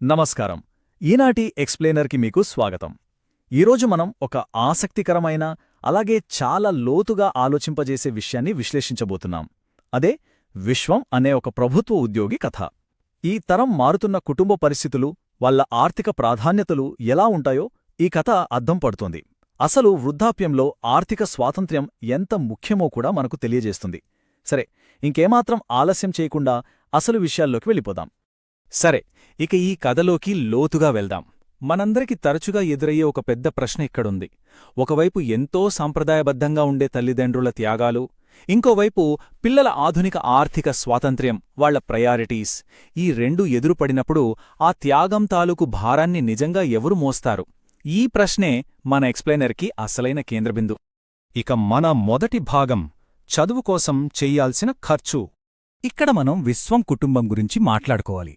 నమస్కారం. ఈనాటి ఎక్స్ప్లెయినర్కి మీకు స్వాగతం. ఈరోజు మనం ఒక ఆసక్తికరమైన అలాగే చాలా లోతుగా ఆలోచింపజేసే విషయాన్ని విశ్లేషించబోతున్నాం. అదే విశ్వం అనే ఒక ప్రభుత్వ ఉద్యోగి కథ. ఈ తరం మారుతున్న కుటుంబ పరిస్థితులు, వాళ్ళ ఆర్థిక ప్రాధాన్యతలు ఎలా ఉంటాయో ఈ కథ అద్దం పడుతోంది. అసలు వృద్ధాప్యంలో ఆర్థిక స్వాతంత్ర్యం ఎంత ముఖ్యమో కూడా మనకు తెలియజేస్తుంది. సరే, ఇంకేమాత్రం ఆలస్యం చేయకుండా అసలు విషయాల్లోకి వెళ్ళిపోదాం. సరే, ఇక ఈ కథలోకి లోతుగా వెళ్దాం. మనందరికి తరచుగా ఎదురయ్యే ఒక పెద్ద ప్రశ్న ఇక్కడుంది. ఒకవైపు ఎంతో సాంప్రదాయబద్ధంగా ఉండే తల్లిదండ్రుల త్యాగాలు, ఇంకోవైపు పిల్లల ఆధునిక ఆర్థిక స్వాతంత్ర్యం, వాళ్ల ప్రయారిటీస్, ఈ రెండూ ఎదురుపడినప్పుడు ఆ త్యాగం తాలూకు భారాన్ని నిజంగా ఎవరు మోస్తారు? ఈ ప్రశ్నే మన ఎక్స్ప్లెయినర్కి అసలైన కేంద్రబిందు. ఇక మన మొదటి భాగం చదువు కోసం చెయ్యాల్సిన ఖర్చు. ఇక్కడ మనం విశ్వం కుటుంబం గురించి మాట్లాడుకోవాలి.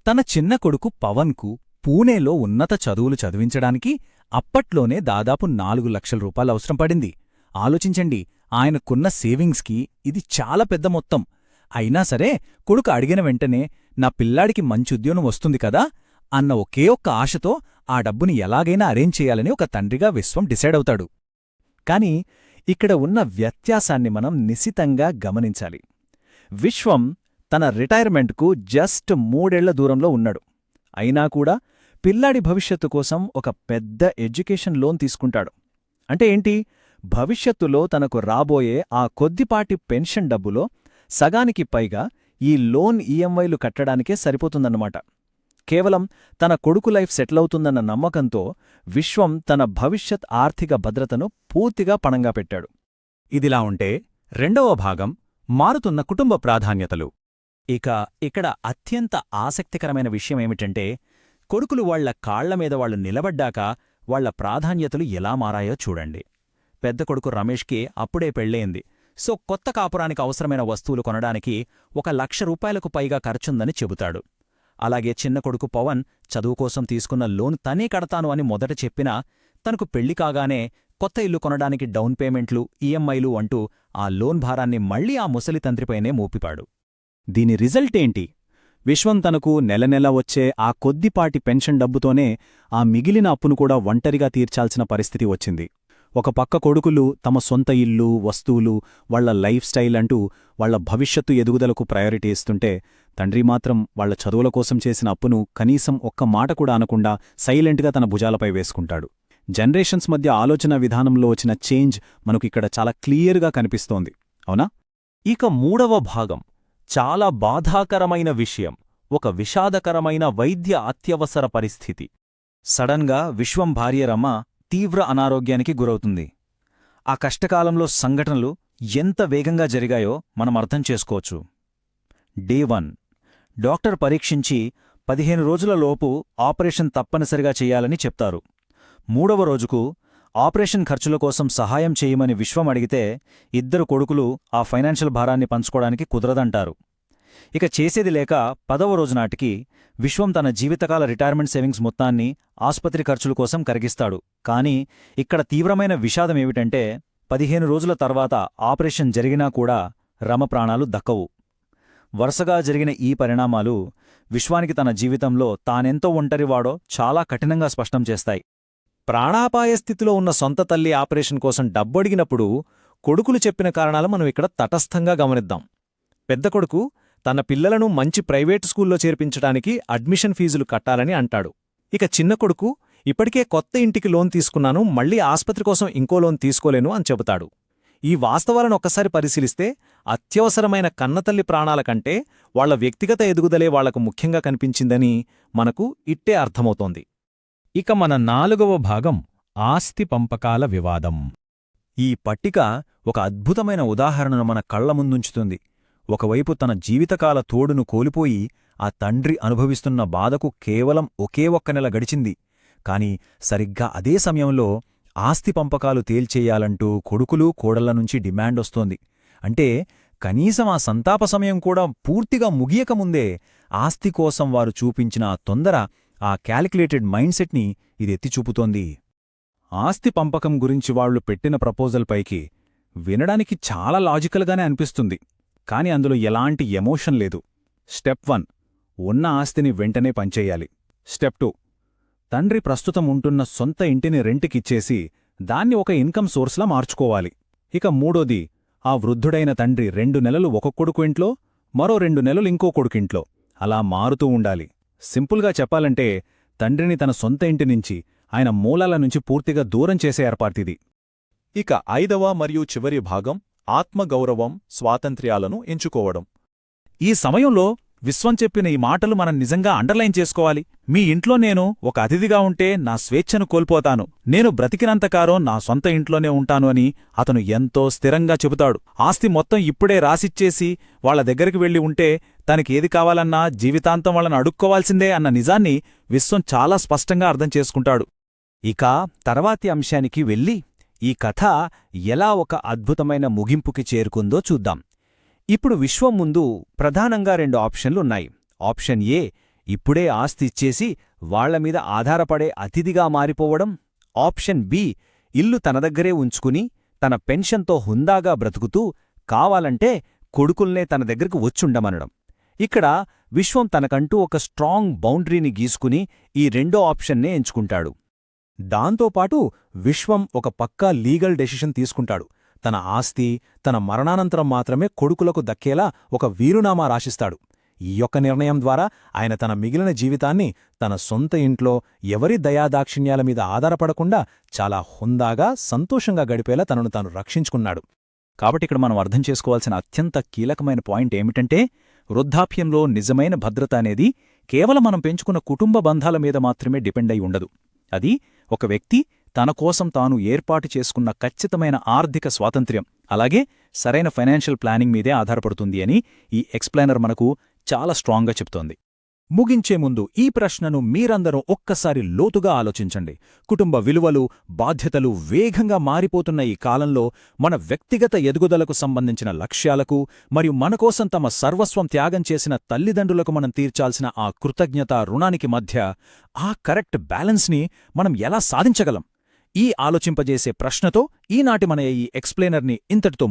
తన చిన్న కొడుకు పవన్కు పూణేలో ఉన్నత చదువులు చదివించడానికి అప్పట్లోనే దాదాపు 4 లక్షల రూపాయలు అవసరం పడింది. ఆలోచించండి, ఆయనకున్న సేవింగ్స్కి ఇది చాలా పెద్ద మొత్తం. అయినా సరే కొడుకు అడిగిన వెంటనే నా పిల్లాడికి మంచి ఉద్యోగం వస్తుంది కదా అన్న ఒకే ఒక్క ఆశతో ఆ డబ్బుని ఎలాగైనా అరేంజ్ చేయాలని ఒక తండ్రిగా విశ్వం డిసైడ్ అవుతాడు. కాని ఇక్కడ ఉన్న వ్యత్యాసాన్ని మనం నిశితంగా గమనించాలి. విశ్వం తన రిటైర్మెంట్కు జస్ట్ 3 ఏళ్ల దూరంలో ఉన్నాడు. అయినా కూడా పిల్లాడి భవిష్యత్తు కోసం ఒక పెద్ద ఎడ్యుకేషన్ లోన్ తీసుకుంటాడు. అంటే ఏంటి? భవిష్యత్తులో తనకు రాబోయే ఆ కొద్దిపాటి పెన్షన్ డబ్బులో సగానికి పైగా ఈ లోన్ ఈఎంఐలు కట్టడానికే సరిపోతుందన్నమాట. కేవలం తన కొడుకు లైఫ్ సెటిలవుతుందన్న నమ్మకంతో విశ్వం తన భవిష్యత్ ఆర్థిక భద్రతను పూర్తిగా పణంగా పెట్టాడు. ఇదిలా ఉంటే రెండవ భాగం మారుతున్న కుటుంబ ప్రాధాన్యతలు. ఇక ఇక్కడ అత్యంత ఆసక్తికరమైన విషయమేమిటంటే, కొడుకులు వాళ్ల కాళ్లమీద వాళ్లు నిలబడ్డాక వాళ్ల ప్రాధాన్యతలు ఎలా మారాయో చూడండి. పెద్ద కొడుకు రమేష్కి అప్పుడే పెళ్లయింది. సో కొత్త కాపురానికి అవసరమైన వస్తువులు కొనడానికి 1,00,000 రూపాయలకు పైగా ఖర్చుందని చెబుతాడు. అలాగే చిన్న కొడుకు పవన్ చదువుకోసం తీసుకున్న లోన్ తనే కడతాను అని మొదట చెప్పినా, తనకు పెళ్లి కాగానే కొత్త ఇల్లు కొనడానికి డౌన్ పేమెంట్లు, ఈఎంఐలు అంటూ ఆ లోన్ భారాన్ని మళ్లీ ఆ ముసలి తండ్రిపైనే మోపిపాడు. దీని రిజల్ట్ ఏంటి? విశ్వం తనకు నెలనెల వచ్చే ఆ కొద్దిపాటి పెన్షన్ డబ్బుతోనే ఆ మిగిలిన అప్పును కూడా ఒంటరిగా తీర్చాల్సిన పరిస్థితి వచ్చింది. ఒక పక్క కొడుకులు తమ సొంత ఇల్లు, వస్తువులు, వాళ్ల లైఫ్ స్టైల్ అంటూ వాళ్ల భవిష్యత్తు ఎదుగుదలకు ప్రయారిటీ ఇస్తుంటే, తండ్రి మాత్రం వాళ్ల చదువుల కోసం చేసిన అప్పును కనీసం ఒక్క మాట కూడా అనకుండా సైలెంట్గా తన భుజాలపై వేసుకుంటాడు. జనరేషన్స్ మధ్య ఆలోచన విధానంలో వచ్చిన చేంజ్ మనకు ఇక్కడ చాలా క్లియర్గా కనిపిస్తోంది, అవునా? ఇక మూడవ భాగం చాలా బాధాకరమైన విషయం, ఒక విషాదకరమైన వైద్య అత్యవసర పరిస్థితి. సడన్గా విశ్వం భార్య రమ తీవ్ర అనారోగ్యానికి గురవుతుంది. ఆ కష్టకాలంలో సంఘటనలు ఎంత వేగంగా జరిగాయో మనం అర్థం చేసుకోవచ్చు. డే 1 డాక్టర్ పరీక్షించి 15 రోజులలోపు ఆపరేషన్ తప్పనిసరిగా చెయ్యాలని చెప్తారు. 3వ రోజుకు ఆపరేషన్ ఖర్చుల కోసం సహాయం చేయమని విశ్వం అడిగితే ఇద్దరు కొడుకులు ఆ ఫైనాన్షియల్ భారాన్ని పంచుకోవడానికి కుదరదంటారు. ఇక చేసేది లేక 10వ రోజునాటికి విశ్వం తన జీవితకాల రిటైర్మెంట్ సేవింగ్స్ మొత్తాన్ని ఆస్పత్రి ఖర్చుల కోసం కరిగిస్తాడు. కానీ ఇక్కడ తీవ్రమైన విషాదమేమిటంటే, 15 రోజుల తర్వాత ఆపరేషన్ జరిగినా కూడా రమ ప్రాణాలు దక్కవు. వరుసగా జరిగిన ఈ పరిణామాలు విశ్వానికి తన జీవితంలో తానెంతో ఒంటరివాడో చాలా కఠినంగా స్పష్టం చేస్తాయి. ప్రాణాపాయ స్థితిలో ఉన్న సొంత తల్లి ఆపరేషన్ కోసం డబ్బడిగినప్పుడు కొడుకులు చెప్పిన కారణాలు మనం ఇక్కడ తటస్థంగా గమనిద్దాం. పెద్ద కొడుకు తన పిల్లలను మంచి ప్రైవేటు స్కూల్లో చేర్పించడానికి అడ్మిషన్ ఫీజులు కట్టాలని అంటాడు. ఇక చిన్న కొడుకు ఇప్పటికే కొత్త ఇంటికి లోన్ తీసుకున్నాను, మళ్లీ ఆస్పత్రి కోసం ఇంకో లోన్ తీసుకోలేను అని చెబుతాడు. ఈ వాస్తవాలను ఒక్కసారి పరిశీలిస్తే అత్యవసరమైన కన్నతల్లి ప్రాణాల కంటే వాళ్ల వ్యక్తిగత ఎదుగుదలే వాళ్లకు ముఖ్యంగా కనిపించిందని మనకు ఇట్టే అర్థమవుతోంది. ఇక మన 4వ భాగం ఆస్తి పంపకాల వివాదం. ఈ పట్టిక ఒక అద్భుతమైన ఉదాహరణను మన కళ్ల ముందుంచుతుంది. ఒకవైపు తన జీవితకాల తోడును కోల్పోయి ఆ తండ్రి అనుభవిస్తున్న బాధకు కేవలం ఒకే ఒక్క నెల గడిచింది. కాని సరిగ్గా అదే సమయంలో ఆస్తి పంపకాలు తేల్చేయాలంటూ కొడుకులు కోడళ్లనుంచి డిమాండొస్తోంది. అంటే కనీసం ఆ సంతాప సమయం కూడా పూర్తిగా ముగియకముందే ఆస్తి కోసం వారు చూపించిన ఆ తొందర, ఆ క్యాలిక్యులేటెడ్ మైండ్ సెట్ని ఇది ఎత్తిచూపుతోంది. ఆస్తి పంపకం గురించి వాళ్లు పెట్టిన ప్రపోజల్ పైకి వినడానికి చాలా లాజికల్గానే అనిపిస్తుంది. కాని అందులో ఎలాంటి ఎమోషన్ లేదు. స్టెప్ 1 ఉన్న ఆస్తిని వెంటనే పంచేయాలి. స్టెప్ 2. తండ్రి ప్రస్తుతం ఉంటున్న సొంత ఇంటిని రెంట్కిచ్చేసి దాన్ని ఒక ఇన్కమ్ సోర్స్లా మార్చుకోవాలి. ఇక మూడోది, ఆ వృద్ధుడైన తండ్రి 2 నెలలు ఒక కొడుకు ఇంట్లో, మరో 2 నెలలు ఇంకో కొడుకింట్లో అలా మారుతూ ఉండాలి. సింపుల్గా చెప్పాలంటే తండ్రిని తన సొంత ఇంటి నుంచి, ఆయన మూలాల నుంచి పూర్తిగా దూరం చేసే ఏర్పాటిది. ఇక 5వ మరియు చివరి భాగం ఆత్మగౌరవం, స్వాతంత్ర్యాలను ఎంచుకోవడం. ఈ సమయంలో విశ్వం చెప్పిన ఈ మాటలు మనం నిజంగా అండర్లైన్ చేసుకోవాలి. మీ ఇంట్లో నేను ఒక అతిథిగా ఉంటే నా స్వేచ్ఛను కోల్పోతాను, నేను బ్రతికినంతకాలం నా సొంత ఇంట్లోనే ఉంటాను అని అతను ఎంతో స్థిరంగా చెబుతాడు. ఆస్తి మొత్తం ఇప్పుడే రాసిచ్చేసి వాళ్ల దగ్గరికి వెళ్లి ఉంటే తనకేది కావాలన్నా జీవితాంతం వాళ్ళని అడుక్కోవాల్సిందే అన్న నిజాన్ని విశ్వం చాలా స్పష్టంగా అర్థం చేసుకుంటాడు. ఇక తర్వాతి అంశానికి వెళ్ళి ఈ కథ ఎలా ఒక అద్భుతమైన ముగింపుకి చేరుకుందో చూద్దాం. ఇప్పుడు విశ్వం ముందు ప్రధానంగా 2 ఆప్షన్లున్నాయి. ఆప్షన్ ఏ, ఇప్పుడే ఆస్తి ఇచ్చేసి వాళ్లమీద ఆధారపడే అతిథిగా మారిపోవడం. ఆప్షన్ బి, ఇల్లు తన దగ్గరే ఉంచుకుని తన పెన్షన్తో హుందాగా బ్రతుకుతూ కావాలంటే కొడుకుల్నే తన దగ్గరకు వచ్చుండమనడం. ఇక్కడ విశ్వం తనకంటూ ఒక స్ట్రాంగ్ బౌండరీని గీసుకుని ఈ 2వ ఆప్షన్నే ఎంచుకుంటాడు. దాంతోపాటు విశ్వం ఒక పక్కా లీగల్ డెసిషన్ తీసుకుంటాడు. తన ఆస్తి తన మరణానంతరం మాత్రమే కొడుకులకు దక్కేలా ఒక వీరునామా రాసిస్తాడు. ఈ యొక్క నిర్ణయం ద్వారా ఆయన తన మిగిలిన జీవితాన్ని తన సొంత ఇంట్లో ఎవరి దయాదాక్షిణ్యాల మీద ఆధారపడకుండా చాలా హుందాగా, సంతోషంగా గడిపేలా తనను తాను రక్షించుకున్నాడు. కాబట్టి ఇక్కడ మనం అర్థం చేసుకోవాల్సిన అత్యంత కీలకమైన పాయింట్ ఏమిటంటే, వృద్ధాప్యంలో నిజమైన భద్రత అనేది కేవలం మనం పెంచుకున్న కుటుంబ బంధాల మీద మాత్రమే డిపెండ్ అయి ఉండదు. అది ఒక వ్యక్తి తన కోసం తాను ఏర్పాటు చేసుకున్న ఖచ్చితమైన ఆర్థిక స్వాతంత్ర్యం, అలాగే సరైన ఫైనాన్షియల్ ప్లానింగ్ మీదే ఆధారపడుతుంది అని ఈ ఎక్స్ప్లెయినర్ మనకు చాలా స్ట్రాంగ్గా చెప్తోంది. ముగించే ముందు ఈ ప్రశ్నను మీరందరూ ఒక్కసారి లోతుగా ఆలోచించండి. కుటుంబ విలువలు, బాధ్యతలు వేగంగా మారిపోతున్న ఈ కాలంలో మన వ్యక్తిగత ఎదుగుదలకు సంబంధించిన లక్ష్యాలకు మరియు మనకోసం తమ సర్వస్వం త్యాగం చేసిన తల్లిదండ్రులకు మనం తీర్చాల్సిన ఆ కృతజ్ఞతా రుణానికి మధ్య ఆ కరెక్ట్ బ్యాలెన్స్ని మనం ఎలా సాధించగలం? ఈ ఆలోచింపజేసే ప్రశ్నతో ఈనాటి మన ఈ ఎక్స్ప్లెయినర్ని ఇంతటితో